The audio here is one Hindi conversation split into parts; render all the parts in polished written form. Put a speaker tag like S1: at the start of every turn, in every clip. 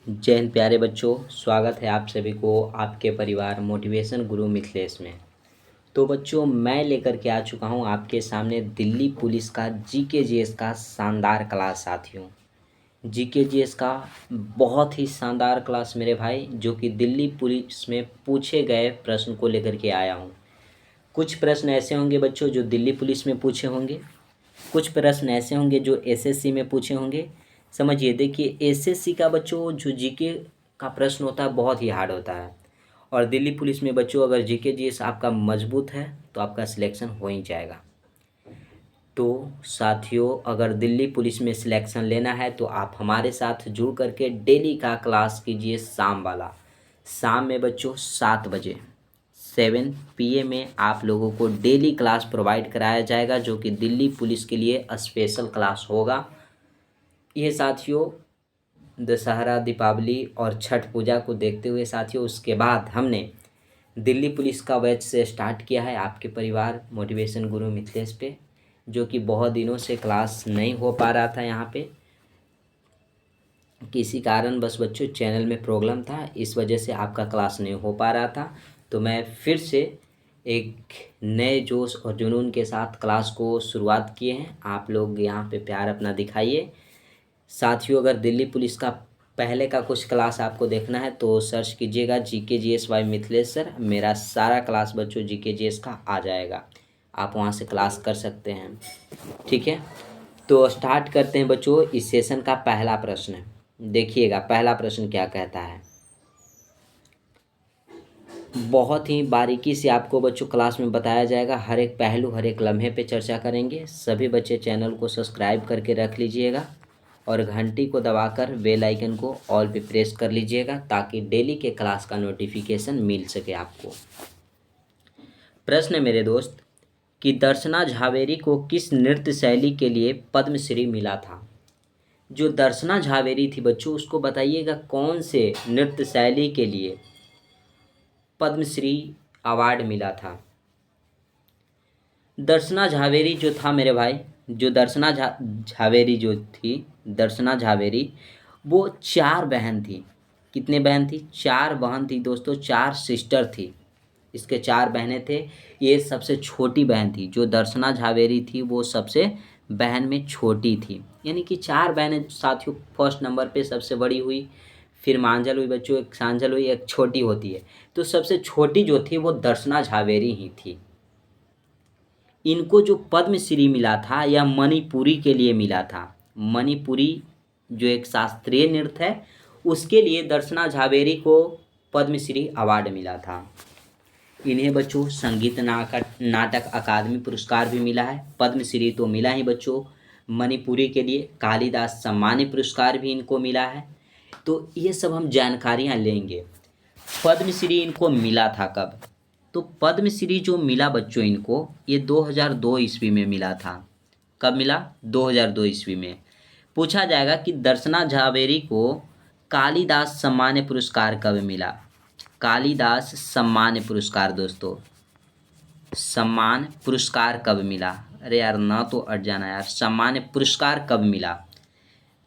S1: जय हिंद प्यारे बच्चों, स्वागत है आप सभी को आपके परिवार मोटिवेशन गुरु मिथिलेश में। तो बच्चों, मैं लेकर के आ चुका हूं आपके सामने दिल्ली पुलिस का जीके जीएस का शानदार क्लास। साथियों, जीके जीएस का बहुत ही शानदार क्लास मेरे भाई, जो कि दिल्ली पुलिस में पूछे गए प्रश्न को लेकर के आया हूं। कुछ प्रश्न ऐसे होंगे बच्चों जो दिल्ली पुलिस में पूछे होंगे, कुछ प्रश्न ऐसे होंगे जो एसएससी में पूछे होंगे। समझिए, देखिए, एसएससी का बच्चों जो जीके का प्रश्न होता है बहुत ही हार्ड होता है, और दिल्ली पुलिस में बच्चों अगर जीके जीएस आपका मजबूत है तो आपका सिलेक्शन हो ही जाएगा। तो साथियों, अगर दिल्ली पुलिस में सिलेक्शन लेना है तो आप हमारे साथ जुड़ करके डेली का क्लास कीजिए। शाम वाला, शाम में बच्चों 7 बजे 7 PM में आप लोगों को डेली क्लास प्रोवाइड कराया जाएगा, जो कि दिल्ली पुलिस के लिए स्पेशल क्लास होगा। ये साथियों, दशहरा, दीपावली और छठ पूजा को देखते हुए साथियों, उसके बाद हमने दिल्ली पुलिस का बैच से स्टार्ट किया है आपके परिवार मोटिवेशन गुरु मिथिलेश पे, जो कि बहुत दिनों से क्लास नहीं हो पा रहा था। यहाँ पे किसी कारण बस बच्चों चैनल में प्रॉब्लम था, इस वजह से आपका क्लास नहीं हो पा रहा था। तो मैं फिर से एक नए जोश और जुनून के साथ क्लास को शुरुआत किए हैं। आप लोग यहाँ पे प्यार अपना दिखाइए। साथियों, अगर दिल्ली पुलिस का पहले का कुछ क्लास आपको देखना है तो सर्च कीजिएगा GK GS bye Mithilesh sir. मेरा सारा क्लास बच्चों जीके जीएस का आ जाएगा, आप वहाँ से क्लास कर सकते हैं। ठीक है, तो स्टार्ट करते हैं बच्चों। इस सेशन का पहला प्रश्न देखिएगा। पहला प्रश्न क्या कहता है, बहुत ही बारीकी से आपको बच्चों क्लास में बताया जाएगा। हर एक पहलू, हर एक लम्हे पे चर्चा करेंगे। सभी बच्चे चैनल को सब्सक्राइब करके रख लीजिएगा और घंटी को दबाकर बेल आइकन को ऑल पे प्रेस कर लीजिएगा, ताकि डेली के क्लास का नोटिफिकेशन मिल सके आपको। प्रश्न मेरे दोस्त कि दर्शना झावेरी को किस नृत्य शैली के लिए पद्मश्री मिला था। जो दर्शना झावेरी थी बच्चों, उसको बताइएगा कौन से नृत्य शैली के लिए पद्मश्री अवार्ड मिला था। दर्शना झावेरी जो था मेरे भाई, जो दर्शना झावेरी जो थी, दर्शना झावेरी, वो 4 बहन थी। कितने बहन थी? 4 बहन थी दोस्तों, 4 सिस्टर थी। इसके 4 बहनें थे, ये सबसे छोटी बहन थी। जो दर्शना झावेरी थी वो सबसे बहन में छोटी थी, यानी कि 4 बहनें साथियों। फर्स्ट नंबर पे सबसे बड़ी हुई, फिर मांझल हुई बच्चों, एक सांझल हुई, एक छोटी होती है। तो सबसे छोटी जो थी वो दर्शना झावेरी ही थी। इनको जो पद्मश्री मिला था यह मणिपुरी के लिए मिला था। मणिपुरी जो एक शास्त्रीय नृत्य है, उसके लिए दर्शना झावेरी को पद्मश्री अवार्ड मिला था। इन्हें बच्चों संगीत नाटक अकादमी पुरस्कार भी मिला है। पद्मश्री तो मिला ही बच्चों, मणिपुरी के लिए कालिदास सम्मान पुरस्कार भी इनको मिला है। तो ये सब हम जानकारियाँ लेंगे। पद्मश्री इनको मिला था कब? तो पद्मश्री जो मिला बच्चों इनको, ये 2002 ईस्वी में मिला था। कब मिला? 2002 ईस्वी में। पूछा जाएगा कि दर्शना झावेरी को कालिदास सम्मान पुरस्कार कब मिला। कालिदास सम्मान पुरस्कार दोस्तों, सम्मान पुरस्कार कब मिला? अरे यार, ना तो अट जाना यार, सम्मान पुरस्कार कब मिला?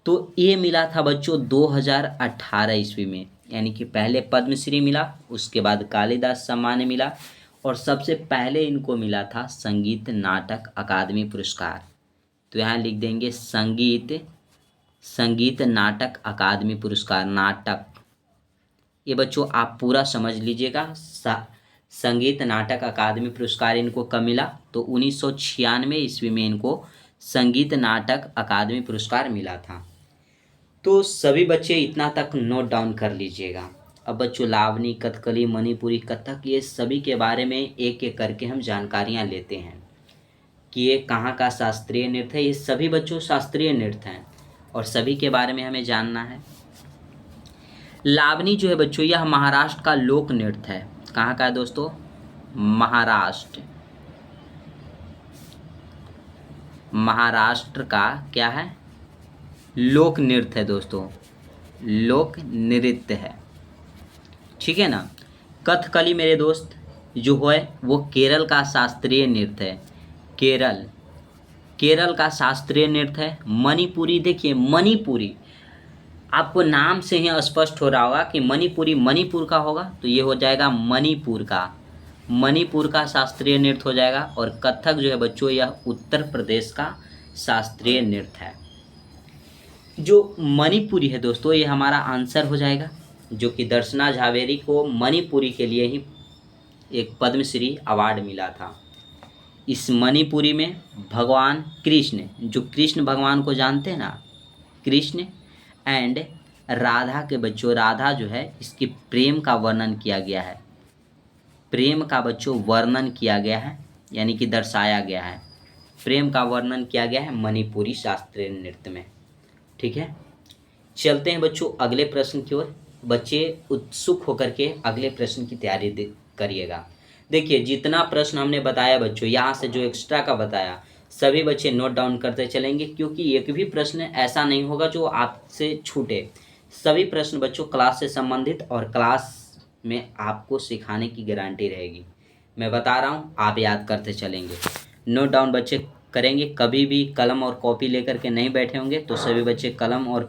S1: तो ये मिला था बच्चों 2018 ईस्वी में। यानी कि पहले पद्मश्री मिला, उसके बाद कालिदास सम्मान मिला, और सबसे पहले इनको मिला था संगीत नाटक अकादमी पुरस्कार। तो यहाँ लिख देंगे संगीत नाटक अकादमी पुरस्कार। नाटक, ये बच्चों आप पूरा समझ लीजिएगा। संगीत नाटक अकादमी पुरस्कार इनको कब मिला? तो 1996 ईस्वी में इनको संगीत नाटक अकादमी पुरस्कार मिला था। तो सभी बच्चे इतना तक नोट डाउन कर लीजिएगा। अब बच्चों लावनी, कथकली, मणिपुरी, कथक, ये सभी के बारे में एक एक करके हम जानकारियाँ लेते हैं कि ये कहाँ का शास्त्रीय नृत्य है। ये सभी बच्चों शास्त्रीय नृत्य हैं और सभी के बारे में हमें जानना है। लावनी जो है बच्चों, यह महाराष्ट्र का लोक नृत्य है। कहाँ का है दोस्तों? महाराष्ट्र। महाराष्ट्र का क्या है? लोक नृत्य है दोस्तों, लोक नृत्य है। ठीक है ना। कथकली मेरे दोस्त जो है वो केरल का शास्त्रीय नृत्य है। केरल का शास्त्रीय नृत्य है। मणिपुरी, देखिए मणिपुरी आपको नाम से ही स्पष्ट हो रहा होगा कि मणिपुरी मणिपुर का होगा, तो ये हो जाएगा मणिपुर का। मणिपुर का शास्त्रीय नृत्य हो जाएगा। और कथक जो है बच्चों, यह उत्तर प्रदेश का शास्त्रीय नृत्य है। जो मणिपुरी है दोस्तों, ये हमारा आंसर हो जाएगा, जो कि दर्शना झावेरी को मणिपुरी के लिए ही एक पद्मश्री अवार्ड मिला था। इस मणिपुरी में भगवान कृष्ण, जो कृष्ण भगवान को जानते हैं ना, कृष्ण एंड राधा के बच्चों, राधा जो है इसके प्रेम का वर्णन किया गया है। प्रेम का बच्चों वर्णन किया गया है, यानी कि दर्शाया गया है। प्रेम का वर्णन किया गया है मणिपुरी शास्त्रीय नृत्य में। ठीक है, चलते हैं बच्चों अगले प्रश्न की ओर। बच्चे उत्सुक होकर के अगले प्रश्न की तैयारी करिएगा। देखिए, जितना प्रश्न हमने बताया बच्चों, यहाँ से जो एक्स्ट्रा का बताया, सभी बच्चे नोट डाउन करते चलेंगे, क्योंकि एक भी प्रश्न ऐसा नहीं होगा जो आपसे छूटे। सभी प्रश्न बच्चों क्लास से संबंधित और क्लास में आपको सिखाने की गारंटी रहेगी। मैं बता रहा हूँ, आप याद करते चलेंगे। नोट डाउन बच्चे करेंगे, कभी भी कलम और कॉपी लेकर के नहीं बैठे होंगे, तो सभी बच्चे कलम और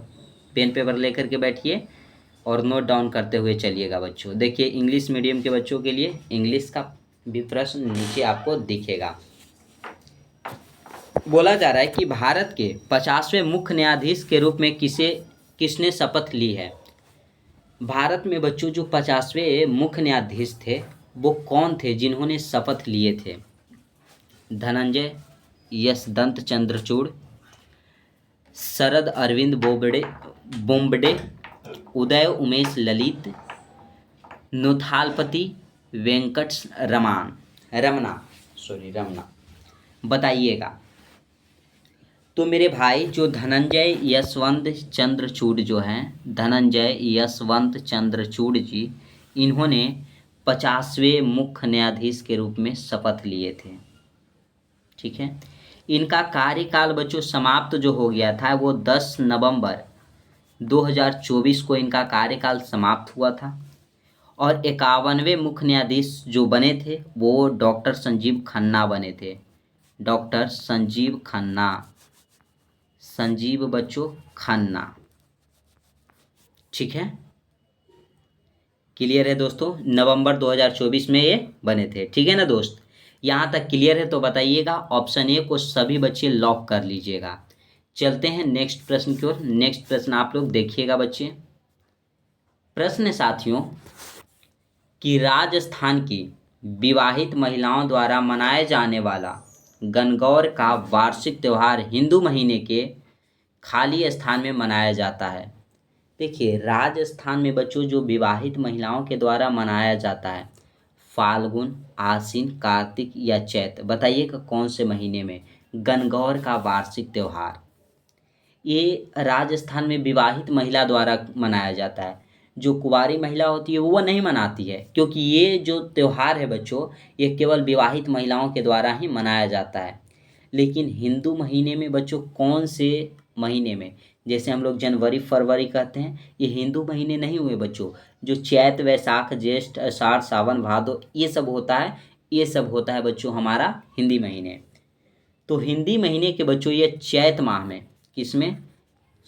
S1: पेन पेपर लेकर के बैठिए और नोट डाउन करते हुए चलिएगा बच्चों। देखिए, इंग्लिश मीडियम के बच्चों के लिए इंग्लिश का भी प्रश्न नीचे आपको दिखेगा। बोला जा रहा है कि भारत के 50वें मुख्य न्यायाधीश के रूप में किसने शपथ ली है। भारत में बच्चों जो 50वें मुख्य न्यायाधीश थे, वो कौन थे जिन्होंने शपथ लिए थे। धनंजय यशवंत चंद्रचूड़, शरद अरविंद बोबडे, उदय उमेश ललित, नुथालपति वेंकट रमना, बताइएगा। तो मेरे भाई, जो धनंजय यशवंत चंद्रचूड़ जो हैं, धनंजय यशवंत चंद्रचूड़ जी, इन्होंने 50वें मुख्य न्यायाधीश के रूप में शपथ लिए थे। ठीक है, इनका कार्यकाल बच्चों समाप्त जो हो गया था, वो 10 नवंबर 2024 को इनका कार्यकाल समाप्त हुआ था। और 51वें मुख्य न्यायाधीश जो बने थे, वो डॉक्टर संजीव खन्ना बने थे। डॉक्टर संजीव खन्ना, संजीव बच्चों खन्ना। ठीक है, क्लियर है दोस्तों, नवंबर 2024 में ये बने थे। ठीक है ना दोस्त, यहाँ तक क्लियर है तो बताइएगा। ऑप्शन ए को सभी बच्चे लॉक कर लीजिएगा। चलते हैं नेक्स्ट प्रश्न की ओर। नेक्स्ट प्रश्न आप लोग देखिएगा बच्चे। प्रश्न साथियों, कि राजस्थान की विवाहित महिलाओं द्वारा मनाए जाने वाला गणगौर का वार्षिक त्यौहार हिंदू महीने के खाली स्थान में मनाया जाता है। देखिए, राजस्थान में बच्चों जो विवाहित महिलाओं के द्वारा मनाया जाता है, फाल्गुन, आश्विन, कार्तिक या चैत, बताइएगा कौन से महीने में गणगौर का वार्षिक त्यौहार ये राजस्थान में विवाहित महिला द्वारा मनाया जाता है। जो कुंवारी महिला होती है वो नहीं मनाती है, क्योंकि ये जो त्यौहार है बच्चों, ये केवल विवाहित महिलाओं के द्वारा ही मनाया जाता है। लेकिन हिंदू महीने में बच्चों, कौन से महीने में, जैसे हम लोग जनवरी फरवरी कहते हैं, ये हिंदू महीने नहीं हुए बच्चों। जो चैत वैशाख ज्येष्ठ आषाढ़ सावन भादो ये सब होता है, ये सब होता है बच्चों हमारा हिंदी महीने। तो हिंदी महीने के बच्चों ये चैत माह में, किसमें,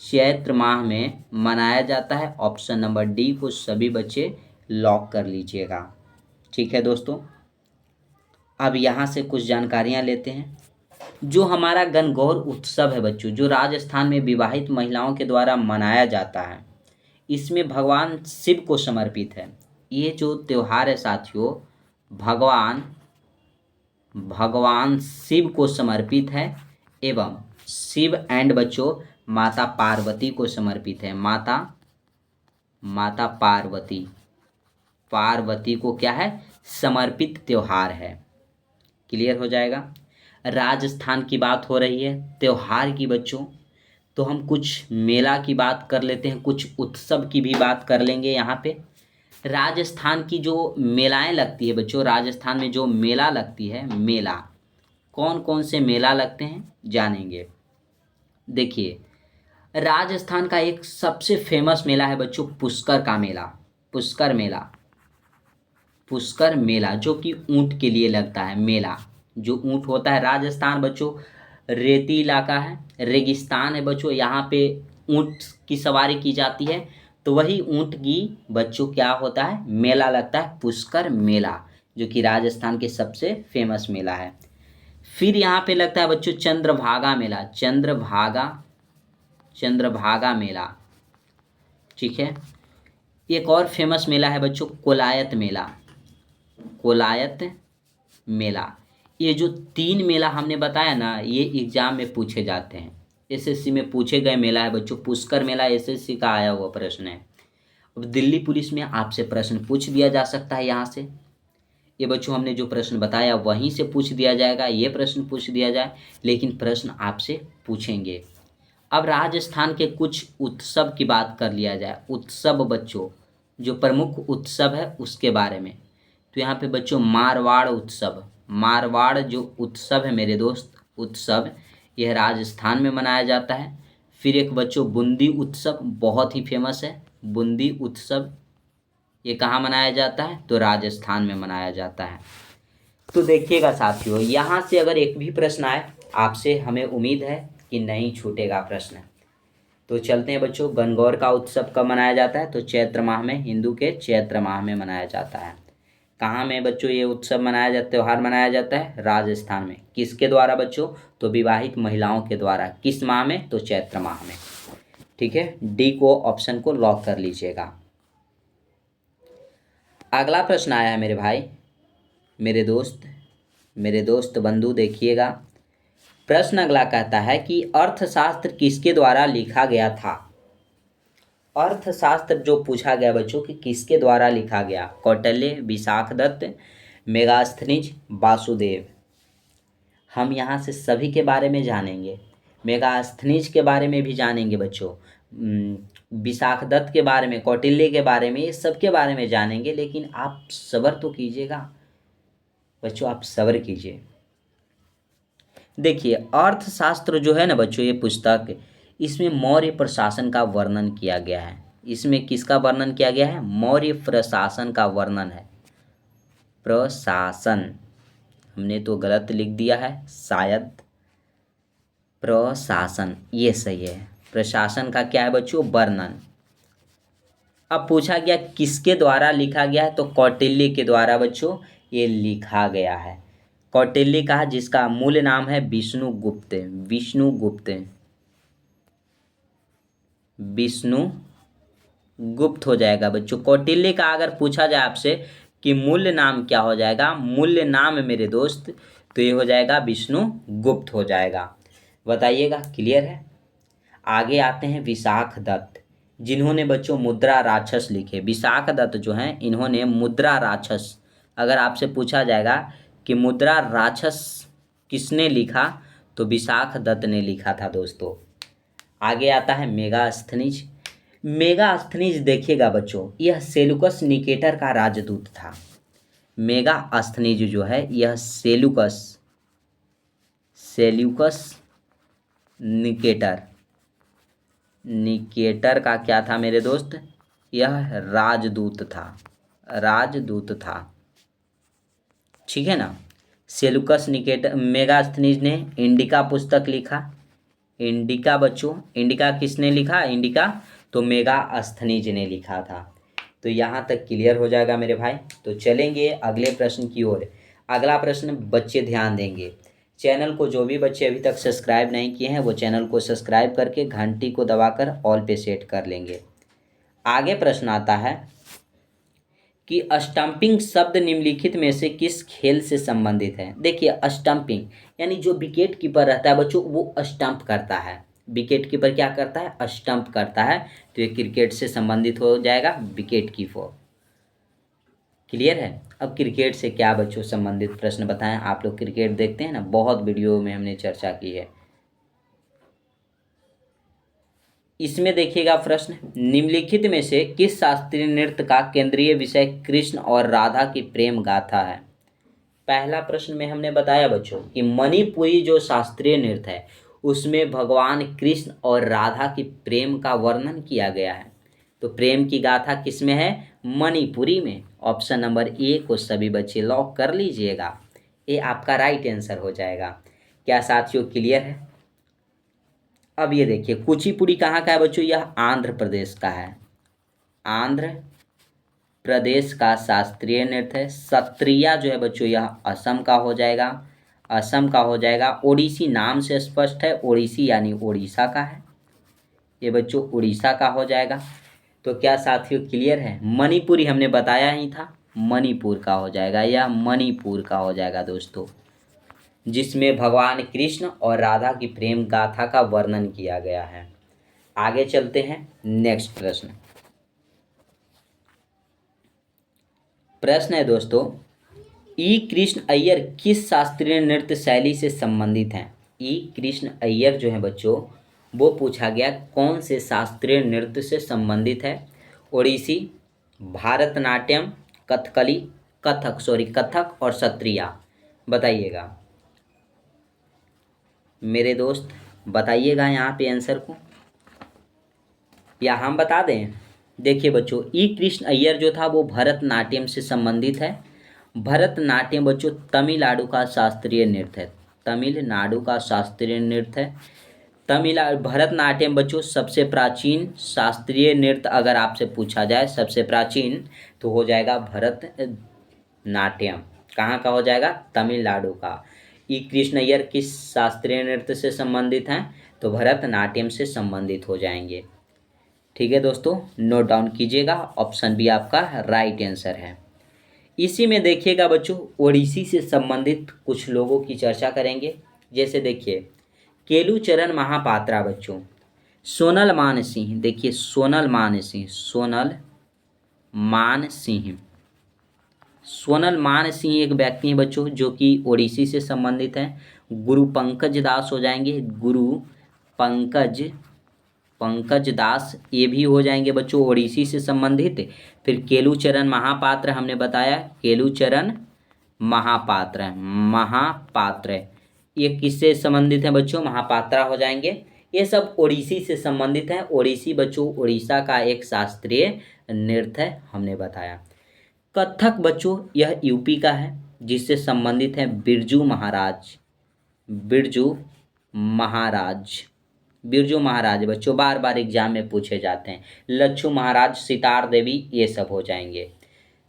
S1: चैत्र माह में मनाया जाता है। ऑप्शन नंबर डी को सभी बच्चे लॉक कर लीजिएगा। ठीक है दोस्तों, अब यहाँ से कुछ जानकारियाँ लेते हैं। जो हमारा गणगौर उत्सव है बच्चों, जो राजस्थान में विवाहित महिलाओं के द्वारा मनाया जाता है, इसमें भगवान शिव को समर्पित है। ये जो त्यौहार है साथियों, भगवान शिव को समर्पित है एवं शिव एंड बच्चों माता पार्वती को समर्पित है। माता पार्वती को क्या है, समर्पित त्यौहार है। क्लियर हो जाएगा। राजस्थान की बात हो रही है त्यौहार की बच्चों, तो हम कुछ मेला की बात कर लेते हैं, कुछ उत्सव की भी बात कर लेंगे। यहाँ पे राजस्थान की जो मेलाएं लगती है बच्चों, राजस्थान में जो मेला लगती है, मेला कौन कौन से मेला लगते हैं जानेंगे। देखिए, राजस्थान का एक सबसे फेमस मेला है बच्चों पुष्कर का मेला। पुष्कर मेला जो कि ऊंट के लिए लगता है मेला। जो ऊंट होता है, राजस्थान बच्चों रेती इलाका है, रेगिस्तान है बच्चों, यहाँ पे ऊँट की सवारी की जाती है, तो वही ऊँट की बच्चों क्या होता है, मेला लगता है, पुष्कर मेला, जो कि राजस्थान के सबसे फेमस मेला है। फिर यहाँ पे लगता है बच्चों चंद्रभागा मेला, चंद्रभागा मेला, ठीक है। एक और फेमस मेला है बच्चों कोलायत मेला, कोलायत मेला। ये जो 3 मेला हमने बताया ना, ये एग्जाम में पूछे जाते हैं, एसएससी में पूछे गए मेला है बच्चों। पुष्कर मेला एसएससी का आया हुआ प्रश्न है। अब दिल्ली पुलिस में आपसे प्रश्न पूछ दिया जा सकता है यहाँ से। ये बच्चों हमने जो प्रश्न बताया वहीं से पूछ दिया जाएगा, ये प्रश्न पूछ दिया जाए, लेकिन प्रश्न आपसे पूछेंगे। अब राजस्थान के कुछ उत्सव की बात कर लिया जाए। उत्सव बच्चों, जो प्रमुख उत्सव है उसके बारे में। तो यहाँ पे बच्चों मारवाड़ उत्सव, मारवाड़ जो उत्सव है मेरे दोस्त, उत्सव यह राजस्थान में मनाया जाता है। फिर एक बच्चों बूंदी उत्सव बहुत ही फेमस है, बूंदी उत्सव, ये कहाँ मनाया जाता है, तो राजस्थान में मनाया जाता है। तो देखिएगा साथियों, यहाँ से अगर एक भी प्रश्न आए आपसे, हमें उम्मीद है कि नहीं छूटेगा प्रश्न। तो चलते हैं बच्चों, गणगौर का उत्सव कब मनाया जाता है, तो चैत्र माह में, हिंदू के चैत्र माह में मनाया जाता है। कहाँ में बच्चों ये उत्सव मनाया जाता, त्यौहार मनाया जाता है, राजस्थान में। किसके द्वारा बच्चों, तो विवाहित महिलाओं के द्वारा। किस माह में, तो चैत्र माह में, ठीक है। डी को ऑप्शन को लॉक कर लीजिएगा। अगला प्रश्न आया है मेरे भाई, मेरे दोस्त बंधु, देखिएगा। प्रश्न अगला कहता है कि अर्थशास्त्र किसके द्वारा लिखा गया था। अर्थशास्त्र जो पूछा गया बच्चों कि किसके द्वारा लिखा गया, कौटिल्य, विशाखदत्त, मेगास्थनीज, वासुदेव। हम यहाँ से सभी के बारे में जानेंगे, मेगास्थनीज के बारे में भी जानेंगे बच्चों, विशाखदत्त के बारे में, कौटिल्य के बारे में, ये सब के बारे में जानेंगे। लेकिन आप सब्र तो कीजिएगा बच्चों, आप सब्र कीजिए। देखिए अर्थशास्त्र जो है ना बच्चों, ये पुस्तक, इसमें मौर्य प्रशासन का वर्णन किया गया है। इसमें किसका वर्णन किया गया है, मौर्य प्रशासन का वर्णन है। प्रशासन, हमने तो गलत लिख दिया है शायद, प्रशासन ये सही है। प्रशासन का क्या है बच्चों, वर्णन। अब पूछा गया किसके द्वारा लिखा गया है, तो कौटिल्य के द्वारा बच्चों ये लिखा गया है। कौटिल्य का, जिसका मूल नाम है विष्णुगुप्त, विष्णुगुप्त, विष्णुगुप्त हो जाएगा बच्चों। कौटिल्य का अगर पूछा जाए आपसे कि मूल नाम क्या हो जाएगा, मूल नाम मेरे दोस्त, तो ये हो जाएगा विष्णुगुप्त हो जाएगा। बताइएगा, क्लियर है। आगे आते हैं विशाखदत्त, जिन्होंने बच्चों मुद्रा राक्षस लिखे। विशाखदत्त जो हैं, इन्होंने मुद्रा राक्षस, अगर आपसे पूछा जाएगा कि मुद्रा राक्षस किसने लिखा, तो विशाखदत्त ने लिखा था दोस्तों। आगे आता है मेगास्थनीज। मेगास्थनीज देखिएगा बच्चों, यह सेलुकस निकेटर का राजदूत था। मेगास्थनीज जो है यह सेल्यूकस निकेटर, निकेटर का क्या था मेरे दोस्त, यह राजदूत था, राजदूत था, ठीक है ना। सेलुकस निकेटर, मेगास्थनीज ने इंडिका पुस्तक लिखा। इंडिका बच्चों, इंडिका किसने लिखा, इंडिका तो मेगास्थनीज ने लिखा था। तो यहाँ तक क्लियर हो जाएगा मेरे भाई। तो चलेंगे अगले प्रश्न की ओर। अगला प्रश्न बच्चे ध्यान देंगे, चैनल को जो भी बच्चे अभी तक सब्सक्राइब नहीं किए हैं वो चैनल को सब्सक्राइब करके घंटी को दबाकर ऑल पे सेट कर लेंगे। आगे प्रश्न आता है कि स्टंपिंग शब्द निम्नलिखित में से किस खेल से संबंधित है। देखिए स्टंपिंग यानी जो विकेट कीपर रहता है बच्चों, वो स्टंप करता है। विकेट कीपर क्या करता है, स्टंप करता है। तो ये क्रिकेट से संबंधित हो जाएगा, विकेट कीपर। क्लियर है। अब क्रिकेट से क्या बच्चों संबंधित प्रश्न बताएं। आप लोग क्रिकेट देखते हैं ना, बहुत वीडियो में हमने चर्चा की है। इसमें देखिएगा प्रश्न, निम्नलिखित में से किस शास्त्रीय नृत्य का केंद्रीय विषय कृष्ण और राधा की प्रेम गाथा है। पहला प्रश्न में हमने बताया बच्चों कि मणिपुरी जो शास्त्रीय नृत्य है उसमें भगवान कृष्ण और राधा की प्रेम का वर्णन किया गया है। तो प्रेम की गाथा किस में है, मणिपुरी में। ऑप्शन नंबर ए को सभी बच्चे लॉक कर लीजिएगा, ये आपका राइट आंसर हो जाएगा। क्या साथियों क्लियर है। अब ये देखिए कुचिपुड़ी कहाँ का है बच्चों, यह आंध्र प्रदेश का है, आंध्र प्रदेश का शास्त्रीय नृत्य है। सत्रिया जो है बच्चों यह असम का हो जाएगा, असम का हो जाएगा। ओडिसी नाम से स्पष्ट है, ओडिसी यानी उड़ीसा का है, ये बच्चों उड़ीसा का हो जाएगा। तो क्या साथियों क्लियर है। मणिपुरी हमने बताया ही था, मणिपुर का हो जाएगा, यह मणिपुर का हो जाएगा दोस्तों, जिसमें भगवान कृष्ण और राधा की प्रेम गाथा का वर्णन किया गया है। आगे चलते हैं नेक्स्ट प्रश्न। प्रश्न है दोस्तों, ई कृष्ण अय्यर किस शास्त्रीय नृत्य शैली से संबंधित हैं। ई कृष्ण अय्यर जो है बच्चों वो पूछा गया कौन से शास्त्रीय नृत्य से संबंधित है। ओडिसी, भारतनाट्यम, कथकली, कथक और सत्रिया, बताइएगा मेरे दोस्त, बताइएगा यहाँ पे आंसर को, या हम बता दें। देखिए बच्चों ई कृष्ण अय्यर जो था वो भरतनाट्यम से संबंधित है। भरतनाट्यम बच्चों तमिलनाडु का शास्त्रीय नृत्य है, तमिलनाडु का शास्त्रीय नृत्य है। भरतनाट्यम बच्चों सबसे प्राचीन शास्त्रीय नृत्य अगर आपसे पूछा जाए सबसे प्राचीन तो हो जाएगा भरतनाट्यम। कहाँ का हो जाएगा, तमिलनाडु का। ई कृष्ण अय्यर किस शास्त्रीय नृत्य से संबंधित हैं, तो भरतनाट्यम से संबंधित हो जाएंगे। ठीक है दोस्तों, नोट डाउन कीजिएगा, ऑप्शन बी आपका राइट आंसर है। इसी में देखिएगा बच्चों ओडिसी से संबंधित कुछ लोगों की चर्चा करेंगे। जैसे देखिए केलुचरण महापात्रा बच्चों, सोनल मान सिंह, देखिए सोनल मान सिंह, सोनल मान सिंह, सोनल मान सिंह एक व्यक्ति हैं बच्चों जो कि ओडिसी से संबंधित हैं। गुरु पंकज दास हो जाएंगे, गुरु पंकज पंकज दास ये भी हो जाएंगे बच्चों ओडिसी से संबंधित। फिर केलुचरण महापात्र हमने बताया, केलुचरण महापात्र ये किससे संबंधित हैं बच्चों, महापात्रा हो जाएंगे। ये सब ओडिसी से संबंधित हैं। ओडिसी बच्चों उड़ीसा का एक शास्त्रीय नृत्य है हमने बताया। कथक बच्चों यह यूपी का है, जिससे संबंधित है बिरजू महाराज, बिरजू महाराज, बिरजू महाराज बच्चों बार बार एग्जाम में पूछे जाते हैं। लच्छू महाराज, सितार देवी ये सब हो जाएंगे।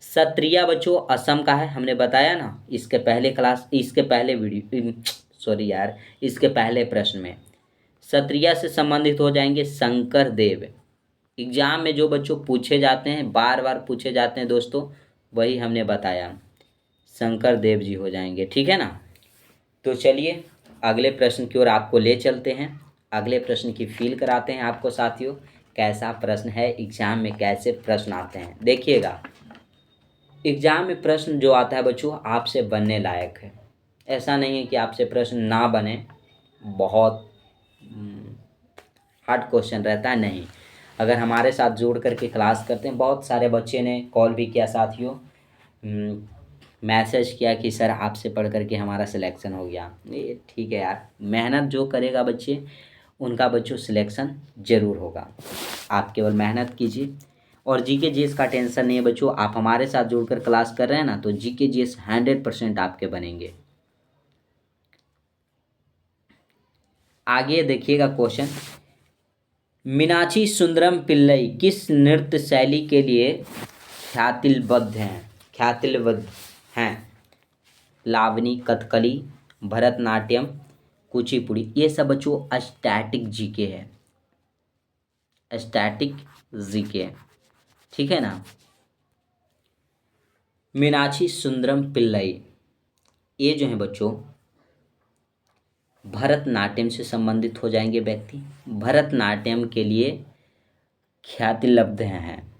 S1: सत्रिया बच्चों असम का है, हमने बताया ना इसके पहले क्लास, इसके पहले वीडियो, सॉरी यार, इसके पहले प्रश्न में। सत्रिया से संबंधित हो जाएंगे शंकर देव। एग्जाम में जो बच्चों पूछे जाते हैं, बार बार पूछे जाते हैं दोस्तों, वही हमने बताया, शंकर देव जी हो जाएंगे। ठीक है ना। तो चलिए अगले प्रश्न की ओर आपको ले चलते हैं, अगले प्रश्न की फील कराते हैं आपको साथियों, कैसा प्रश्न है, एग्जाम में कैसे प्रश्न आते हैं। देखिएगा एग्जाम में प्रश्न जो आता है बच्चों आपसे बनने लायक है, ऐसा नहीं है कि आपसे प्रश्न ना बने, बहुत हार्ड क्वेश्चन रहता है, नहीं। अगर हमारे साथ जोड़ करके क्लास करते हैं, बहुत सारे बच्चे ने कॉल भी किया साथियों, मैसेज किया कि सर आपसे पढ़ करके हमारा सिलेक्शन हो गया। ये ठीक है यार, मेहनत जो करेगा बच्चे उनका बच्चों सिलेक्शन ज़रूर होगा। आप केवल मेहनत कीजिए और जीके जीएस का टेंशन नहीं है बच्चों, आप हमारे साथ जुड़कर क्लास कर रहे हैं ना, तो जीके जीएस 100% आपके बनेंगे। आगे देखिएगा क्वेश्चन, मीनाक्षी सुंदरम पिल्लई किस नृत्य शैली के लिए ख्यातिलबद्ध हैं। लावनी, कथकली, भरतनाट्यम, कुचिपुड़ी, ये सब बच्चों स्टैटिक जीके है, स्टैटिक जीके, ठीक है ना। मीनाक्षी सुंदरम पिल्लई ये जो है बच्चों भरतनाट्यम से संबंधित हो जाएंगे व्यक्ति, भरतनाट्यम के लिए ख्यातिलब्ध हैं।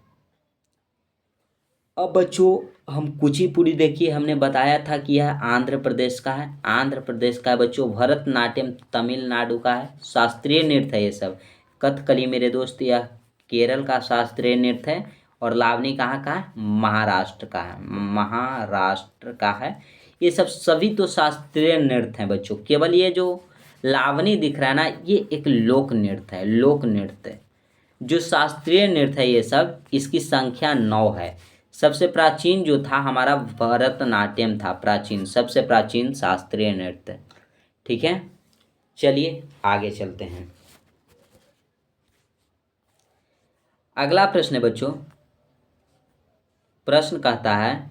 S1: अब बच्चों हम कुचिपुड़ी देखिए, हमने बताया था कि यह आंध्र प्रदेश का है, आंध्र प्रदेश का है बच्चों। भरतनाट्यम तमिलनाडु का है, शास्त्रीय नृत्य है ये सब। कथकली मेरे दोस्त यह केरल का शास्त्रीय नृत्य है। और लावनी कहाँ का है, महाराष्ट्र का है, महाराष्ट्र का है। ये सब सभी तो शास्त्रीय नृत्य हैं बच्चों। केवल ये जो लावनी दिख रहा है ना, ये एक लोक नृत्य है, लोक नृत्य। जो शास्त्रीय नृत्य है ये सब, इसकी संख्या 9 है। सबसे प्राचीन जो था हमारा भरतनाट्यम था, प्राचीन, सबसे प्राचीन शास्त्रीय नृत्य। ठीक है, चलिए आगे चलते हैं। अगला प्रश्न है बच्चों। प्रश्न कहता है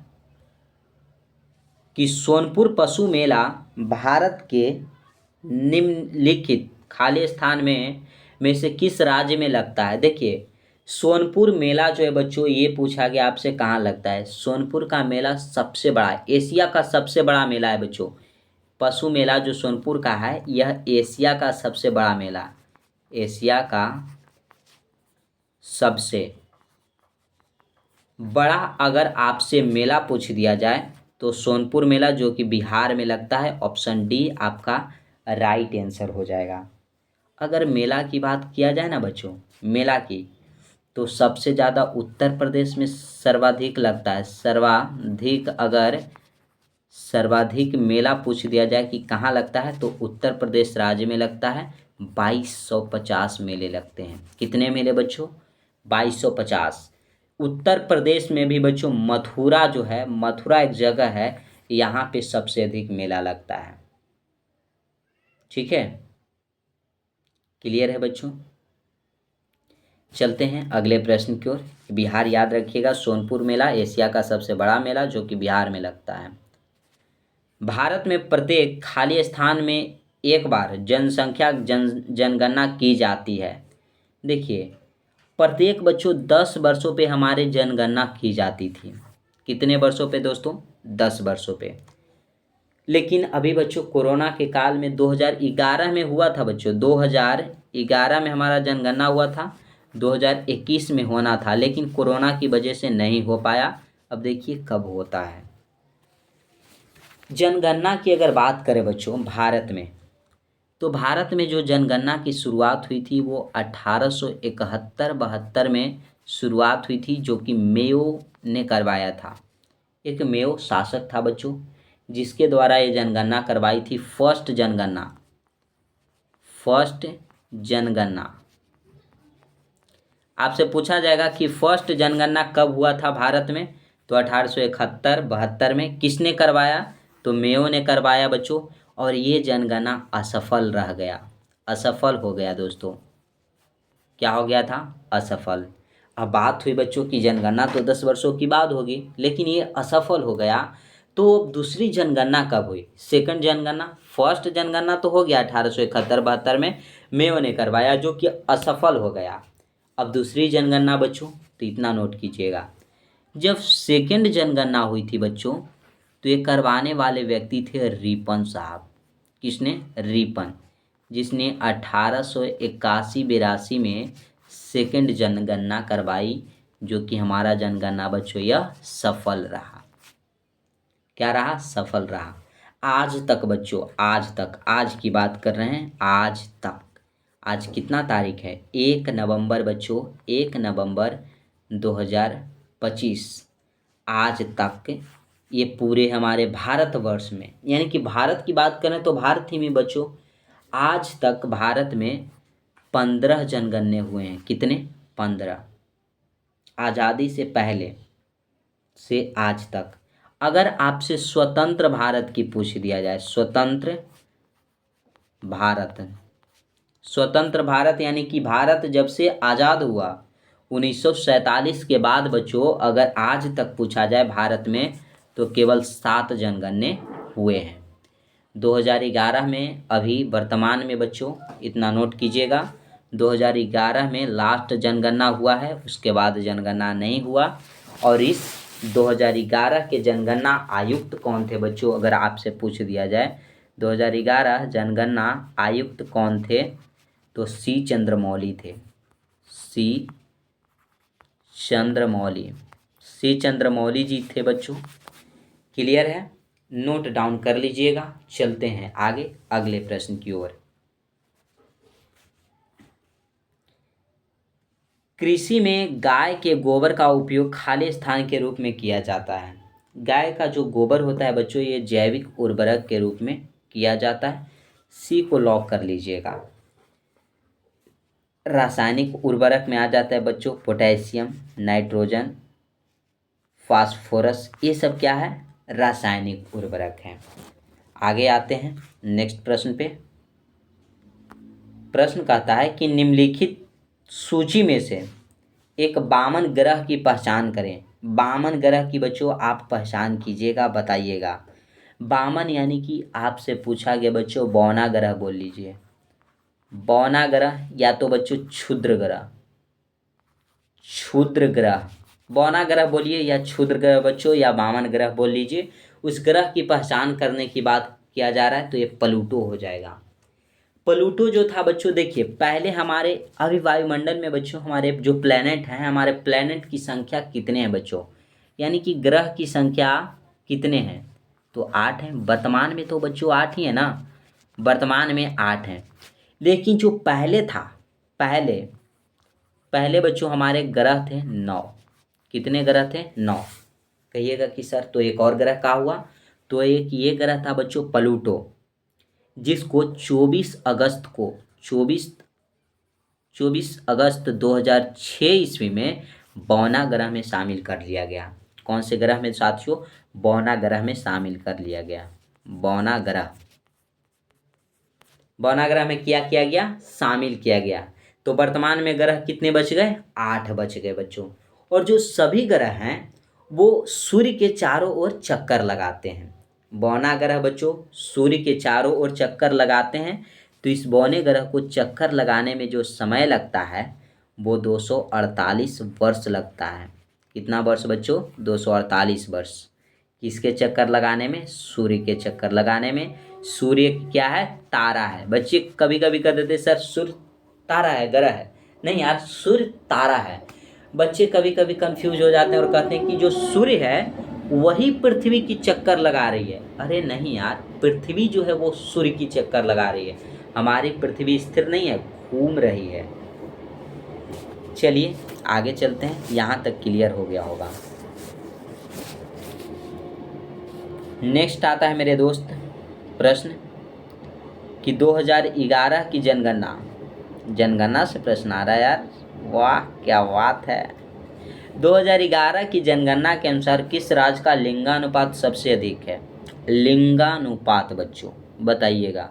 S1: कि सोनपुर पशु मेला भारत के निम्नलिखित खाली स्थान में से किस राज्य में लगता है। देखिए, सोनपुर मेला जो है बच्चों, ये पूछा गया आपसे कहाँ लगता है। सोनपुर का मेला सबसे बड़ा, एशिया का सबसे बड़ा मेला है बच्चों। पशु मेला जो सोनपुर का है, यह एशिया का सबसे बड़ा मेला, एशिया का सबसे बड़ा अगर आपसे मेला पूछ दिया जाए तो सोनपुर मेला, जो कि बिहार में लगता है। ऑप्शन डी आपका राइट आंसर हो जाएगा। अगर मेला की बात किया जाए ना बच्चों, मेला की, तो सबसे ज़्यादा उत्तर प्रदेश में सर्वाधिक लगता है। सर्वाधिक मेला पूछ दिया जाए कि कहाँ लगता है, तो उत्तर प्रदेश राज्य में लगता है। 2250 मेले लगते हैं। कितने मेले बच्चों? 2250। उत्तर प्रदेश में भी बच्चों मथुरा जो है, मथुरा एक जगह है, यहाँ पे सबसे अधिक मेला लगता है। ठीक है, क्लियर है बच्चों? चलते हैं अगले प्रश्न की ओर। बिहार याद रखिएगा, सोनपुर मेला एशिया का सबसे बड़ा मेला जो कि बिहार में लगता है। भारत में प्रत्येक खाली स्थान में एक बार जनगणना की जाती है। देखिए, प्रत्येक बच्चों 10 वर्षों पे हमारे जनगणना की जाती थी। कितने वर्षों पे दोस्तों? 10 वर्षों पे। लेकिन अभी बच्चों कोरोना के काल में 2011 में हुआ था बच्चों, 2011 में हमारा जनगणना हुआ था, 2021 में होना था, लेकिन कोरोना की वजह से नहीं हो पाया। अब देखिए कब होता है। जनगणना की अगर बात करें बच्चों भारत में, तो भारत में जो जनगणना की शुरुआत हुई थी वो 1871-72 में शुरुआत हुई थी, जो कि मेयो ने करवाया था। एक मेयो शासक था बच्चों, जिसके द्वारा ये जनगणना करवाई थी। फर्स्ट जनगणना आपसे पूछा जाएगा कि फर्स्ट जनगणना कब हुआ था भारत में, तो 1871-72 में। किसने करवाया? तो मेयो ने करवाया बच्चों। और ये जनगणना असफल रह गया, असफल हो गया दोस्तों। क्या हो गया था? असफल। अब बात हुई बच्चों की जनगणना तो 10 वर्षों की बाद होगी, लेकिन ये असफल हो गया। तो दूसरी जनगणना कब हुई? सेकंड जनगणना। फर्स्ट जनगणना तो हो गया 1871-72 में, मेयो ने करवाया, जो कि असफल हो गया। अब दूसरी जनगणना बच्चों, तो इतना नोट कीजिएगा, जब सेकंड जनगणना हुई थी बच्चों, तो ये करवाने वाले व्यक्ति थे रिपन साहब। किसने? रिपन, जिसने 1881-82 में सेकंड जनगणना करवाई, जो कि हमारा जनगणना बच्चों यह सफल रहा। क्या रहा? सफल रहा। आज तक बच्चों, आज तक, आज की बात कर रहे हैं, आज तक। आज कितना तारीख है? 1 नवंबर बच्चों, 1 नवंबर 2025। आज तक ये पूरे हमारे भारतवर्ष में, यानी कि भारत की बात करें तो भारत ही में बच्चों, आज तक भारत में 15 जनगणने हुए हैं। कितने? 15। आज़ादी से पहले से आज तक। अगर आपसे स्वतंत्र भारत की पूछ दिया जाए, भारत स्वतंत्र भारत यानी कि भारत जब से आज़ाद हुआ 1947 के बाद बच्चों, अगर आज तक पूछा जाए भारत में, तो केवल 7 जनगणने हुए हैं। 2011 में, अभी वर्तमान में बच्चों इतना नोट कीजिएगा, 2011 में लास्ट जनगणना हुआ है, उसके बाद जनगणना नहीं हुआ। और इस 2011 के जनगणना आयुक्त कौन थे बच्चों, अगर आपसे पूछ दिया जाए 2011 जनगणना आयुक्त कौन थे, तो सी चंद्रमौली थे। सी चंद्रमौली जी थे बच्चों। क्लियर है? नोट डाउन कर लीजिएगा। चलते हैं आगे अगले प्रश्न की ओर। कृषि में गाय के गोबर का उपयोग खाली स्थान के रूप में किया जाता है। गाय का जो गोबर होता है बच्चों, ये जैविक उर्वरक के रूप में किया जाता है। सी को लॉक कर लीजिएगा। रासायनिक उर्वरक में आ जाता है बच्चों पोटेशियम, नाइट्रोजन, फास्फोरस, ये सब क्या है? रासायनिक उर्वरक हैं। आगे आते हैं नेक्स्ट प्रश्न पे। प्रश्न कहता है कि निम्नलिखित सूची में से एक वामन ग्रह की पहचान करें। वामन ग्रह की बच्चों आप पहचान कीजिएगा, बताइएगा। वामन यानी कि आपसे पूछा गया बच्चों बौना ग्रह बोल लीजिए। बौना ग्रह या तो बच्चों क्षुद्र ग्रह, क्षुद्र ग्रह, बौना ग्रह बोलिए या क्षुद्र ग्रह बच्चों, या वामन ग्रह बोल लीजिए। उस ग्रह की पहचान करने की बात किया जा रहा है तो ये प्लूटो हो जाएगा। प्लूटो जो था बच्चों, देखिए पहले हमारे अभी वायुमंडल में बच्चों हमारे जो प्लेनेट हैं, हमारे प्लेनेट की संख्या कितने हैं बच्चों, यानी कि ग्रह की संख्या कितने हैं, तो 8 हैं। वर्तमान में तो बच्चों 8 ही है ना, वर्तमान में 8 हैं। लेकिन जो पहले था, पहले पहले बच्चों हमारे ग्रह थे 9। कितने ग्रह थे? 9। कहिएगा कि सर तो एक और ग्रह का हुआ, तो एक ये ग्रह था बच्चों प्लूटो, जिसको 24 अगस्त 2006 ईस्वी में बौना ग्रह में शामिल कर लिया गया। कौन से ग्रह में साथियों? बौना ग्रह में शामिल कर लिया गया। बौना ग्रह, बौना ग्रह में क्या किया गया? शामिल किया गया। तो वर्तमान में ग्रह कितने बच गए? 8 बच गए बच्चों। और जो सभी ग्रह हैं वो सूर्य के चारों ओर चक्कर लगाते हैं। बौना ग्रह बच्चों सूर्य के चारों ओर चक्कर लगाते हैं। तो इस बौने ग्रह को चक्कर लगाने में जो समय लगता है वो 248 वर्ष लगता है। कितना वर्ष बच्चों? 248 वर्ष। किसके चक्कर लगाने में? सूर्य के चक्कर लगाने में। सूर्य क्या है? तारा है। बच्चे कभी कभी कह देते सर सूर्य तारा है, ग्रह है। नहीं यार, सूर्य तारा है। बच्चे कभी कभी कंफ्यूज हो जाते हैं और कहते हैं कि जो सूर्य है वही पृथ्वी की चक्कर लगा रही है। अरे नहीं यार, पृथ्वी जो है वो सूर्य की चक्कर लगा रही है। हमारी पृथ्वी स्थिर नहीं है, घूम रही है। चलिए आगे चलते हैं, यहाँ तक क्लियर हो गया होगा। नेक्स्ट आता है मेरे दोस्त प्रश्न कि 2011 की जनगणना, जनगणना से प्रश्न आ रहा है यार, वाह क्या बात है। 2011 की जनगणना के अनुसार किस राज्य का लिंगानुपात सबसे अधिक है? लिंगानुपात बच्चों बताइएगा।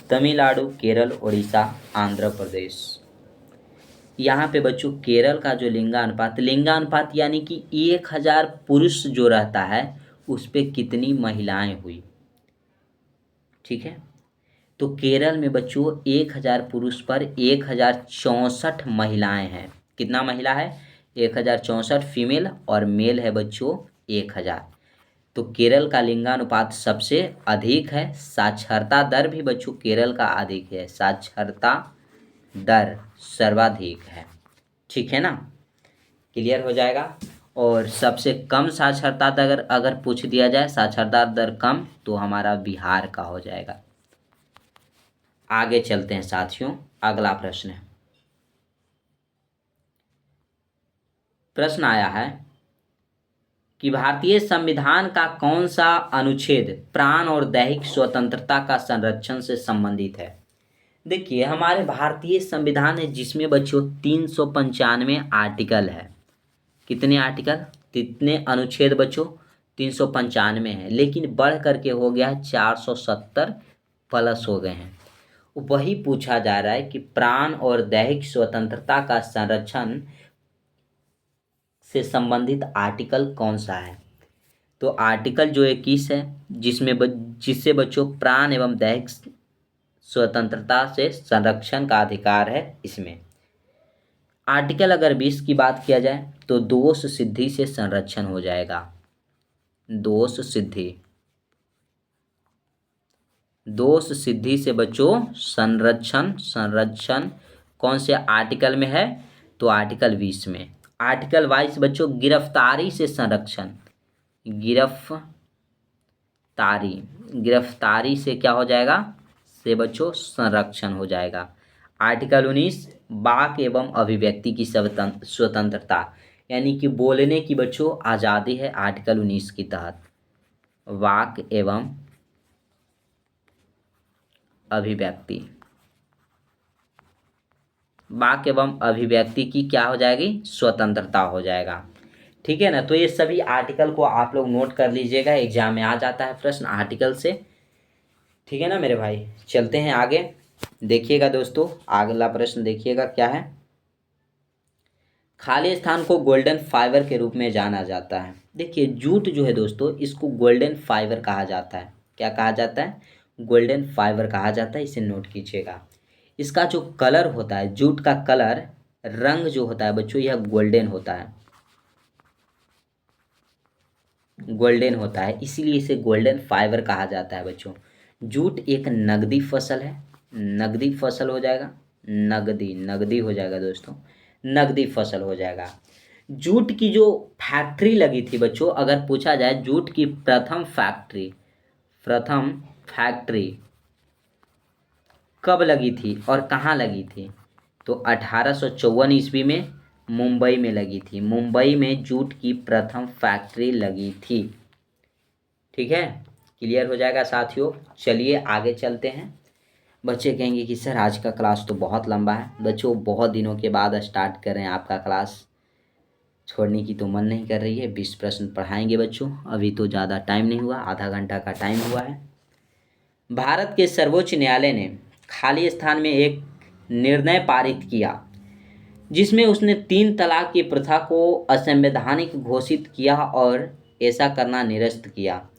S1: तमिलनाडु, केरल, उड़ीसा, आंध्र प्रदेश। यहाँ पे बच्चों केरल का जो लिंगानुपात यानी कि 1000 पुरुष जो रहता है उस पे कितनी महिलाएं हुई। ठीक है, तो केरल में बच्चों 1000 पुरुष पर 1064 महिलाएं हैं। कितना महिला है? 1064 फीमेल, और मेल है बच्चों 1000। तो केरल का लिंगानुपात सबसे अधिक है। साक्षरता दर भी बच्चों केरल का अधिक है, साक्षरता दर सर्वाधिक है। ठीक है ना, क्लियर हो जाएगा। और सबसे कम साक्षरता दर अगर पूछ दिया जाए, साक्षरता दर कम, तो हमारा बिहार का हो जाएगा। आगे चलते हैं साथियों, अगला प्रश्न है। प्रश्न आया है कि भारतीय संविधान का कौन सा अनुच्छेद प्राण और दैहिक स्वतंत्रता का संरक्षण से संबंधित है? देखिए हमारे भारतीय संविधान है जिसमें बच्चों 395 आर्टिकल है। कितने आर्टिकल? कितने अनुच्छेद बच्चों? 395 है, लेकिन बढ़ करके हो गया 470 प्लस हो गए हैं। वही पूछा जा रहा है कि प्राण और दैहिक स्वतंत्रता का संरक्षण से संबंधित आर्टिकल कौन सा है? तो आर्टिकल जो 21 है जिससे बच्चों प्राण एवं दैहिक स्वतंत्रता से संरक्षण का अधिकार है इसमें। आर्टिकल अगर 20 की बात किया जाए तो दोष सिद्धि से संरक्षण हो जाएगा। दोष सिद्धि से बच्चों संरक्षण कौन से आर्टिकल में है? तो आर्टिकल 20 में। आर्टिकल 22 बच्चों गिरफ्तारी से संरक्षण, गिरफ्तारी से क्या हो जाएगा? से बच्चों संरक्षण हो जाएगा। आर्टिकल 19 वाक एवं अभिव्यक्ति की स्वतंत्रता, यानी कि बोलने की बच्चों आज़ादी है आर्टिकल 19 के तहत। वाक एवं अभिव्यक्ति की क्या हो जाएगी? स्वतंत्रता हो जाएगा। ठीक है ना, तो ये सभी आर्टिकल को आप लोग नोट कर लीजिएगा, एग्जाम में आ जाता है प्रश्न आर्टिकल से। ठीक है ना मेरे भाई, चलते हैं आगे। देखिएगा दोस्तों, अगला प्रश्न देखिएगा क्या है। खाली स्थान को गोल्डन फाइबर के रूप में जाना जाता है। देखिए जूट जो है दोस्तों, इसको गोल्डन फाइबर कहा जाता है। क्या कहा जाता है? गोल्डन फाइबर कहा जाता है, इसे नोट कीजिएगा। इसका जो कलर होता है, जूट का कलर, रंग जो होता है बच्चों, यह गोल्डन होता है, गोल्डन होता है, इसीलिए इसे गोल्डन फाइबर कहा जाता है बच्चों। जूट एक नगदी फसल है, नगदी फसल हो जाएगा, नगदी नगदी हो जाएगा दोस्तों, नगदी फसल हो जाएगा। जूट की जो फैक्ट्री लगी थी बच्चों, अगर पूछा जाए जूट की प्रथम फैक्ट्री कब लगी थी और कहाँ लगी थी, तो 1854 ईस्वी में मुंबई में लगी थी। मुंबई में जूट की प्रथम फैक्ट्री लगी थी। ठीक है, क्लियर हो जाएगा साथियों। चलिए आगे चलते हैं। बच्चे कहेंगे कि सर आज का क्लास तो बहुत लंबा है। बच्चों बहुत दिनों के बाद स्टार्ट कर रहे हैं आपका क्लास, छोड़ने की तो मन नहीं कर रही है। 20 प्रश्न पढ़ाएंगे बच्चों, अभी तो ज़्यादा टाइम नहीं हुआ, आधा घंटा का टाइम हुआ है। भारत के सर्वोच्च न्यायालय ने खाली स्थान में एक निर्णय पारित किया जिसमें उसने 3 तलाक की प्रथा को असंवैधानिक घोषित किया और ऐसा करना निरस्त किया।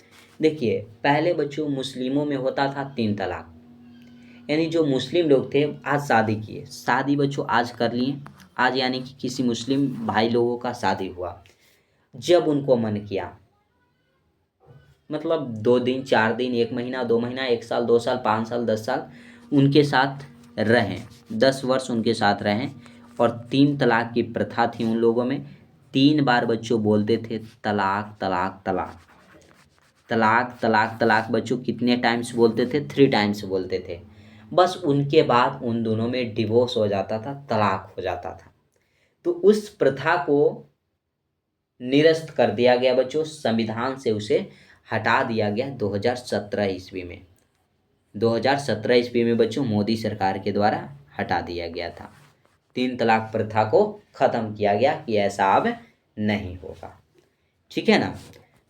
S1: देखिए पहले बच्चों मुस्लिमों में होता था 3 तलाक, यानी जो मुस्लिम लोग थे आज शादी किए, शादी बच्चों आज कर लिए, आज यानी कि किसी मुस्लिम भाई लोगों का शादी हुआ, जब उनको मन किया, मतलब 2 दिन 4 दिन 1 महीना 2 महीना 1 साल 2 साल 5 साल 10 साल उनके साथ रहें, 10 वर्ष उनके साथ रहें। और 3 तलाक की प्रथा थी उन लोगों में। 3 बार बच्चों बोलते थे तलाक तलाक तलाक, तलाक तलाक तलाक। बच्चों कितने टाइम्स बोलते थे? 3 टाइम्स बोलते थे। बस उनके बाद उन दोनों में डिवोर्स हो जाता था, तलाक हो जाता था। तो उस प्रथा को निरस्त कर दिया गया बच्चों, संविधान से उसे हटा दिया गया 2017 ईस्वी में। 2017 ईस्वी में बच्चों मोदी सरकार के द्वारा हटा दिया गया था। 3 तलाक प्रथा को ख़त्म किया गया कि ऐसा अब नहीं होगा। ठीक है ना।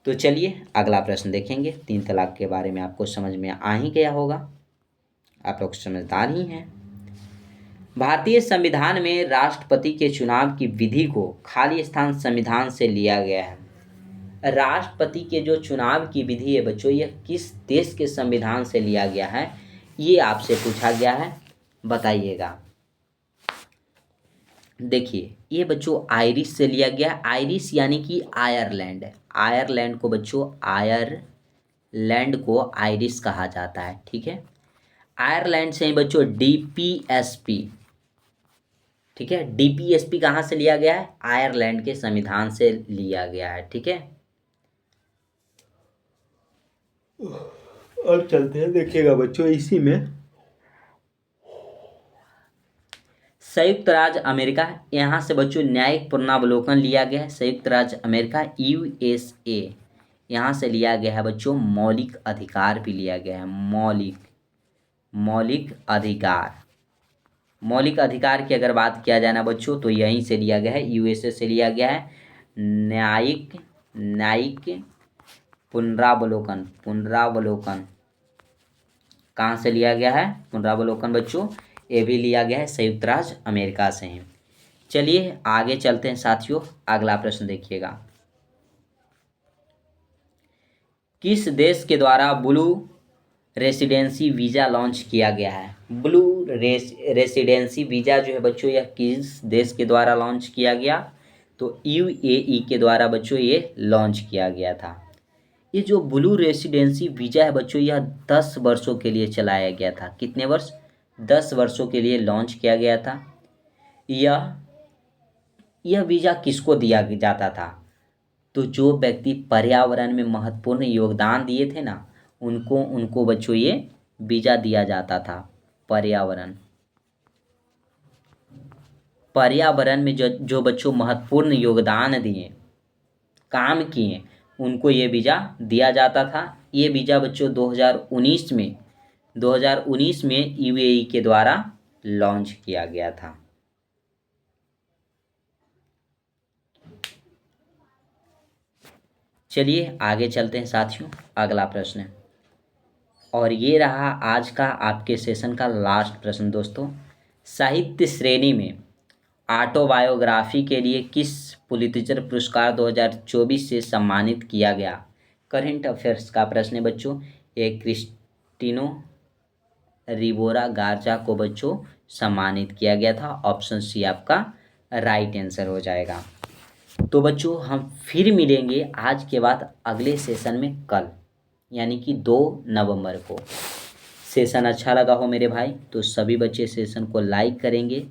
S1: तो चलिए अगला प्रश्न देखेंगे। 3 तलाक के बारे में आपको समझ में आ ही गया होगा, आप लोग समझदार ही हैं। भारतीय संविधान में राष्ट्रपति के चुनाव की विधि को खाली स्थान संविधान से लिया गया है। राष्ट्रपति के जो चुनाव की विधि है बच्चों, यह किस देश के संविधान से लिया गया है, ये आपसे पूछा गया है, बताइएगा। देखिए ये बच्चों आयरिश से लिया गया। आयरिश यानी कि आयरलैंड, आयरलैंड को बच्चों, आयरलैंड को आयरिश कहा जाता है। ठीक है, आयरलैंड से ही बच्चों डीपीएसपी। ठीक है, डीपीएसपी कहाँ से लिया गया है? आयरलैंड के संविधान से लिया गया है। ठीक है, अब चलते हैं, देखिएगा बच्चों इसी में संयुक्त राज्य अमेरिका, यहाँ से बच्चों न्यायिक पुनरावलोकन लिया गया है। संयुक्त राज्य अमेरिका यूएसए, यहाँ से लिया गया है बच्चों मौलिक अधिकार भी लिया गया है। मौलिक अधिकार, मौलिक अधिकार की अगर बात किया जाए ना बच्चों, तो यहीं से लिया गया है, यूएसए से लिया गया है। न्यायिक पुनरावलोकन कहाँ से लिया गया है? पुनरावलोकन बच्चों ये भी लिया गया है संयुक्त राज्य अमेरिका से ही। चलिए आगे चलते हैं साथियों, अगला प्रश्न देखिएगा। किस देश के द्वारा ब्लू रेसिडेंसी वीज़ा लॉन्च किया गया है? ब्लू रेसिडेंसी वीज़ा जो है बच्चों, यह किस देश के द्वारा लॉन्च किया गया? तो यूएई के द्वारा बच्चों ये लॉन्च किया गया था। ये जो ब्लू रेसिडेंसी वीज़ा है बच्चों, यह 10 वर्षों के लिए चलाया गया था। कितने वर्ष? 10 वर्षों के लिए लॉन्च किया गया था। यह वीज़ा किसको दिया जाता था? तो जो व्यक्ति पर्यावरण में महत्वपूर्ण योगदान दिए थे ना, उनको बच्चों ये वीज़ा दिया जाता था। पर्यावरण में जो बच्चों महत्वपूर्ण योगदान दिए, काम किए, उनको ये वीज़ा दिया जाता था। ये वीज़ा बच्चों 2019 में यूएई के द्वारा लॉन्च किया गया था। चलिए आगे चलते हैं साथियों, अगला प्रश्न है, और ये रहा आज का आपके सेशन का लास्ट प्रश्न दोस्तों। साहित्य श्रेणी में ऑटोबायोग्राफी के लिए किस पुलित्जर पुरस्कार 2024 से सम्मानित किया गया? करंट अफेयर्स का प्रश्न है बच्चों। ये क्रिस्टिनो रिबोरा गार्जा को बच्चों सम्मानित किया गया था। ऑप्शन सी आपका राइट आंसर हो जाएगा। तो बच्चों हम फिर मिलेंगे आज के बाद अगले सेशन में कल, यानी कि 2 नवंबर को। सेशन अच्छा लगा हो मेरे भाई तो सभी बच्चे सेशन को लाइक करेंगे,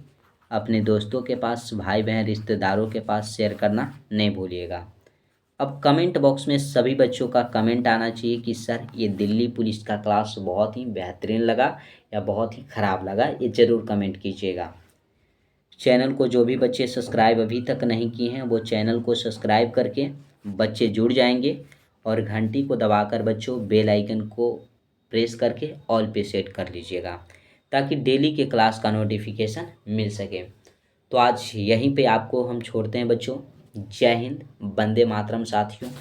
S1: अपने दोस्तों के पास, भाई बहन रिश्तेदारों के पास शेयर करना नहीं भूलिएगा। अब कमेंट बॉक्स में सभी बच्चों का कमेंट आना चाहिए कि सर ये दिल्ली पुलिस का क्लास बहुत ही बेहतरीन लगा या बहुत ही ख़राब लगा, ये ज़रूर कमेंट कीजिएगा। चैनल को जो भी बच्चे सब्सक्राइब अभी तक नहीं किए हैं वो चैनल को सब्सक्राइब करके बच्चे जुड़ जाएंगे, और घंटी को दबाकर बच्चों बेल आइकन को प्रेस करके ऑल पे सेट कर लीजिएगा ताकि डेली के क्लास का नोटिफिकेशन मिल सके। तो आज यहीं पे आपको हम छोड़ते हैं बच्चों। जय हिंद, वंदे मातरम साथियों।